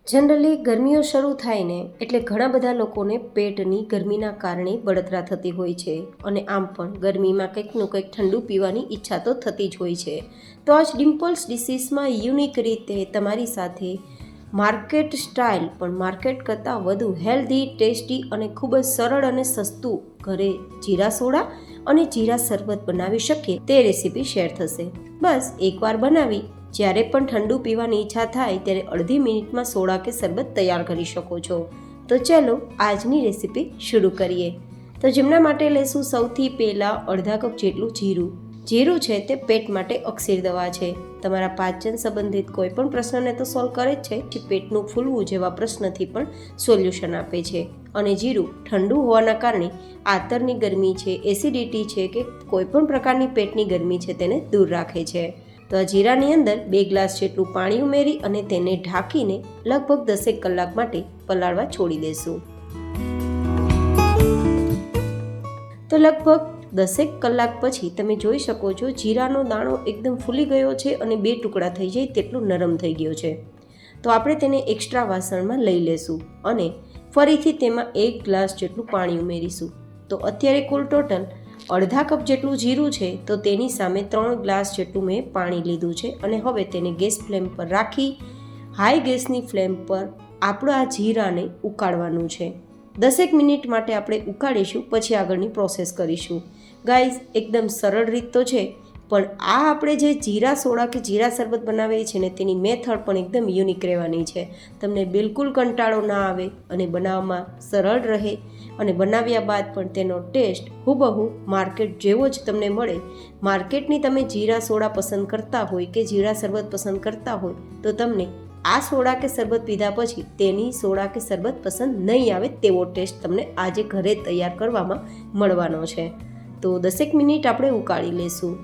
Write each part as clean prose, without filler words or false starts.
Generally ગરમીઓ શરૂ થાય ને એટલે ઘણા બધા લોકોને પેટની ગરમીના કારણે બળતરા થતી હોય છે અને આમ પણ ગરમીમાં કંઈકનું કંઈક ઠંડુ પીવાની ઈચ્છા તો થતી જ હોય છે. તો આજ ડિમ્પલ્સ ડિસીઝમાં યુનિક રીતે તમારી સાથે માર્કેટ સ્ટાઇલ પણ માર્કેટ કરતાં વધુ હેલ્ધી, ટેસ્ટી અને ખૂબ જ સરળ અને સસ્તું ઘરે જીરા સોડા અને જીરા શરબત બનાવી શકીએ તે રેસીપી શેર થશે. બસ એકવાર બનાવી જ્યારે પણ ઠંડુ પીવાની ઈચ્છા થાય ત્યારે અડધી મિનિટમાં સોડા કે શરબત તૈયાર કરી શકો છો. તો ચાલો આજની રેસીપી શરૂ કરીએ. તો જેમના માટે લેશું સૌથી પહેલાં અડધા કપ જેટલું જીરું. જીરું છે તે પેટ માટે અક્સિર દવા છે. તમારા પાચન સંબંધિત કોઈ પણ પ્રશ્નને તો સોલ્વ કરે જ છે, જે પેટનું ફૂલવું જેવા પ્રશ્નથી પણ સોલ્યુશન આપે છે. અને જીરું ઠંડુ હોવાના કારણે આંતરની ગરમી છે, એસિડિટી છે કે કોઈ પણ પ્રકારની પેટની ગરમી છે તેને દૂર રાખે છે. તો આ જીરાની અંદર 2 ગ્લાસ જેટલું પાણી ઉમેરી અને તેને ઢાંકીને લગભગ 10 કલાક માટે પલાળવા છોડી દેશું. તો લગભગ 10 કલાક પછી તમે જોઈ શકો છો જીરાનો દાણો એકદમ ફૂલી ગયો છે અને 2 ટુકડા થઈ જાય તેટલું નરમ થઈ ગયો છે. તો આપણે તેને એક્સ્ટ્રા વાસણમાં લઈ લેશું અને ફરીથી તેમાં 1 ગ્લાસ જેટલું પાણી ઉમેરીશું. તો અત્યારે કુલ ટોટલ અડધા કપ જેટલું જીરું છે, તો તેની સામે 3 ગ્લાસ જેટલું મેં પાણી લીધું છે અને હવે તેને ગેસ ફ્લેમ પર રાખી હાઈ ગેસની ફ્લેમ પર આપણે આ જીરાને ઉકાળવાનું છે. 10 મિનિટ માટે આપણે ઉકાળીશું, પછી આગળની પ્રોસેસ કરીશું. ગાઈઝ, એકદમ સરળ રીત તો છે, પણ આ આપણે જે જીરા સોડા કે જીરા શરબત બનાવીએ છીએ ને તેની મેથડ પણ એકદમ યુનિક રહેવાની છે. તમને બિલકુલ કંટાળો ના આવે અને બનાવવામાં સરળ રહે અને બનાવ્યા બાદ પણ તેનો ટેસ્ટ હૂબહુ માર્કેટ જેવો જ તમને મળે. માર્કેટની તમે જીરા સોડા પસંદ કરતા હોય કે જીરા શરબત પસંદ કરતા હોય તો તમને આ સોડા કે શરબત પીધા પછી તેની સોડા કે શરબત પસંદ નહીં આવે તેવો ટેસ્ટ તમને આજે ઘરે તૈયાર કરવામાં મળવાનો છે. તો 10 મિનિટ આપણે ઉકાળી લેશું.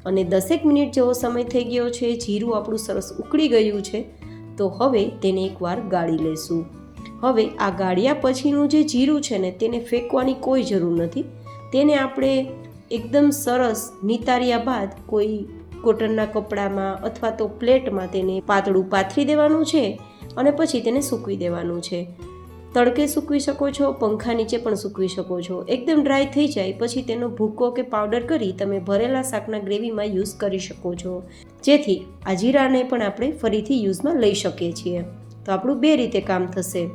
અને 10 મિનિટ જેવો સમય થઈ ગયો છે, જીરું આપણું સરસ ઉકળી ગયું છે. તો હવે તેને એકવાર ગાળી લેશું. હવે આ ગાળ્યા પછીનું જે જીરું છે ને તેને ફેંકવાની કોઈ જરૂર નથી. તેને આપણે એકદમ સરસ નિતાર્યા બાદ કોઈ કોટનના કપડામાં અથવા તો પ્લેટમાં તેને પાતળું પાથરી દેવાનું છે અને પછી તેને સૂકવી દેવાનું છે. તડકે સૂકવી શકો છો, પંખા નીચે પણ સૂકવી શકો છો. એકદમ ડ્રાય થઈ જાય પછી તેનો ભૂકો કે પાવડર કરી તમે ભરેલા શાકના ગ્રેવીમાં યુઝ કરી શકો છો, જેથી આ જીરાને પણ આપણે ફરીથી યુઝમાં લઈ શકીએ છીએ. તો આપણું 2 રીતે કામ થશે.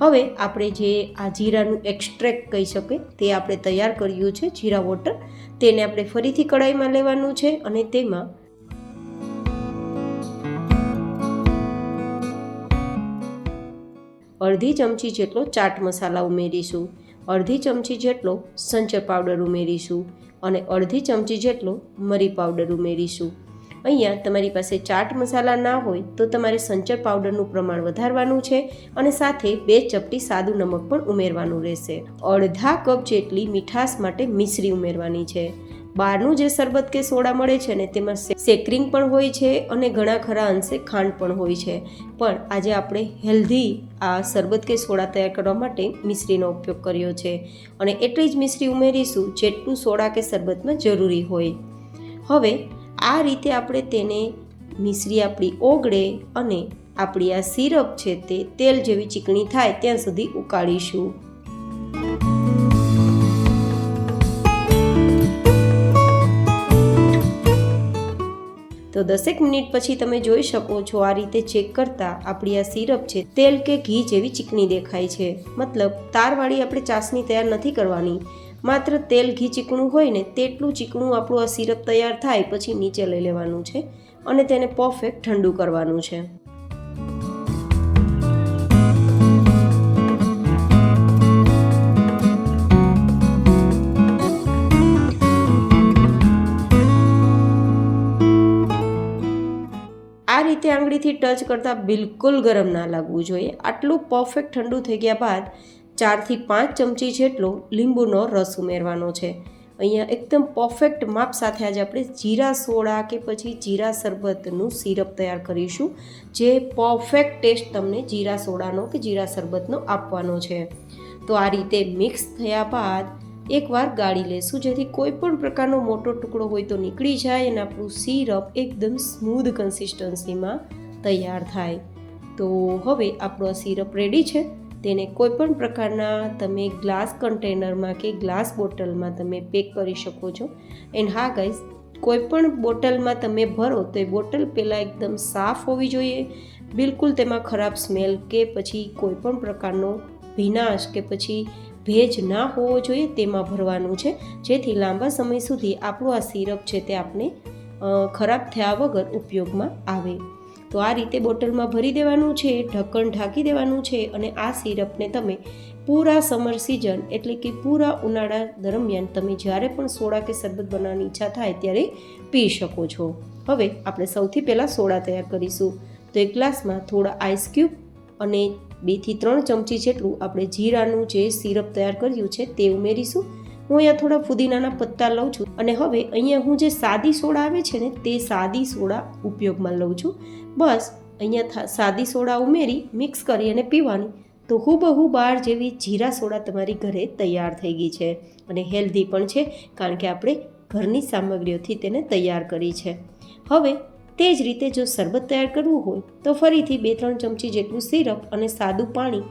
હવે આપણે જે આ જીરાનું એક્સ્ટ્રેક્ટ કહી શકીએ તે આપણે તૈયાર કર્યું છે, જીરા વોટર, તેને આપણે ફરીથી કડાઈમાં લેવાનું છે અને તેમાં અડધી ચમચી જેટલો ચાટ મસાલા ઉમેરીશું, અડધી ચમચી જેટલો સંચર પાવડર ઉમેરીશું અને અડધી ચમચી જેટલો મરી પાવડર ઉમેરીશું. અહીંયા તમારી પાસે ચાટ મસાલા ના હોય તો તમારે સંચર પાવડરનું પ્રમાણ વધારવાનું છે અને સાથે 2 ચપટી સાદું નમક પણ ઉમેરવાનું રહેશે. અડધા કપ જેટલી મીઠાશ માટે મિશ્રી ઉમેરવાની છે. બહારનું જે શરબત કે સોડા મળે છે ને તેમાં સેક્રિંગ પણ હોય છે અને ઘણા ખરા અંશે ખાંડ પણ હોય છે, પણ આજે આપણે હેલ્ધી આ શરબત કે સોડા તૈયાર કરવા માટે મિશ્રીનો ઉપયોગ કર્યો છે અને એટલી જ મિશ્રી ઉમેરીશું જેટલું સોડા કે શરબતમાં જરૂરી હોય. હવે આ રીતે આપણે તેને મિશ્રી આપણી ઓગળે અને આપણી આ સિરપ છે તે તેલ જેવી ચીકણી થાય ત્યાં સુધી ઉકાળીશું. તો 10 મિનિટ પછી તમે જોઈ શકો છો આ રીતે ચેક કરતાં આપણી આ સિરપ છે તેલ કે ઘી જેવી ચીકણી દેખાય છે. મતલબ તારવાળી આપણે ચાસણી તૈયાર નથી કરવાની, માત્ર તેલ ઘી ચીકણું હોય ને તેટલું ચીકણું આપણું આ સિરપ તૈયાર થાય પછી નીચે લઈ લેવાનું છે અને તેને પરફેક્ટ ઠંડુ કરવાનું છે. આ રીતે આંગળીથી ટચ કરતાં બિલકુલ ગરમ ના લાગવું જોઈએ. આટલું પરફેક્ટ ઠંડુ થઈ ગયા બાદ 4 થી 5 ચમચી જેટલો લીંબુનો રસ ઉમેરવાનો છે. અહીંયા એકદમ પરફેક્ટ માપ સાથે આજે આપણે જીરા સોડા કે પછી જીરા શરબતનું સિરપ તૈયાર કરીશું, જે પરફેક્ટ ટેસ્ટ તમને જીરા સોડાનો કે જીરા શરબતનો આપવાનો છે. તો આ રીતે મિક્સ થયા બાદ એકવાર ગાળી લેશું, જેથી કોઈ પણ પ્રકારનો મોટો ટુકડો હોય તો નીકળી જાય અને આપણું સિરપ એકદમ સ્મૂધ કન્સિસ્ટન્સીમાં તૈયાર થાય. તો હવે આપણો સિરપ રેડી છે. તેને કોઈ પણ પ્રકારના તમે ગ્લાસ કન્ટેનરમાં કે ગ્લાસ બોટલમાં તમે પેક કરી શકો છો. એન્ડ હા ગાઈઝ, કોઈ પણ બોટલમાં તમે ભરો તો એ બોટલ પહેલાં એકદમ સાફ હોવી જોઈએ. બિલકુલ તેમાં ખરાબ સ્મેલ કે પછી કોઈ પણ પ્રકારનો ભીનાશ કે પછી ભેજ ના હોવો જોઈએ તેમાં ભરવાનું છે, જેથી લાંબા સમય સુધી આપણું આ સિરપ છે તે આપણે ખરાબ થયા વગર ઉપયોગમાં આવે. તો આ રીતે બોટલમાં ભરી દેવાનું છે, ઢક્કણ ઢાંકી દેવાનું છે અને આ સિરપને તમે પૂરા સમર સિઝન એટલે કે પૂરા ઉનાળા દરમિયાન તમે જ્યારે પણ સોડા કે શરબત બનાવવાની ઈચ્છા થાય ત્યારે પી શકો છો. હવે આપણે સૌથી પહેલાં સોડા તૈયાર કરીશું. તો એક ગ્લાસમાં થોડા આઈસ ક્યુબ અને 2 થી 3 ચમચી જેટલું આપણે જીરાનું જે સિરપ તૈયાર કર્યું છે તે ઉમેરીશું. હું અહીંયા થોડા ફુદીનાના પત્તા લઉં છું અને હવે અહીંયા હું જે સાદી સોડા આવે છે ને તે સાદી સોડા ઉપયોગમાં લઉં છું. બસ અહીંયા સાદી સોડા ઉમેરી મિક્સ કરી અને પીવાની, તો હૂબહૂ બહાર જેવી જીરા સોડા તમારી ઘરે તૈયાર થઈ ગઈ છે અને હેલ્ધી પણ છે, કારણ કે આપણે ઘરની સામગ્રીઓથી તેને તૈયાર કરી છે. હવે તે જ રીતે જો શરબત તૈયાર કરવું હોય તો ફરીથી 2-3 ચમચી જેટલું સિરપ અને સાદું પાણી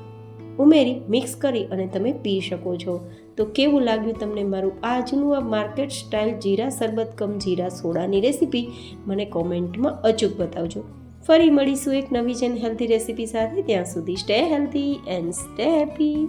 ઉમેરી મિક્સ કરી અને તમે પી શકો છો. તો કેવું લાગ્યું તમને મારું આજનું આ માર્કેટ સ્ટાઇલ જીરા શરબત કમ જીરા સોડાની રેસીપી? મને કોમેન્ટમાં અચૂક બતાવજો. ફરી મળીશું એક નવી જ હેલ્ધી રેસીપી સાથે. ત્યાં સુધી stay healthy and stay happy.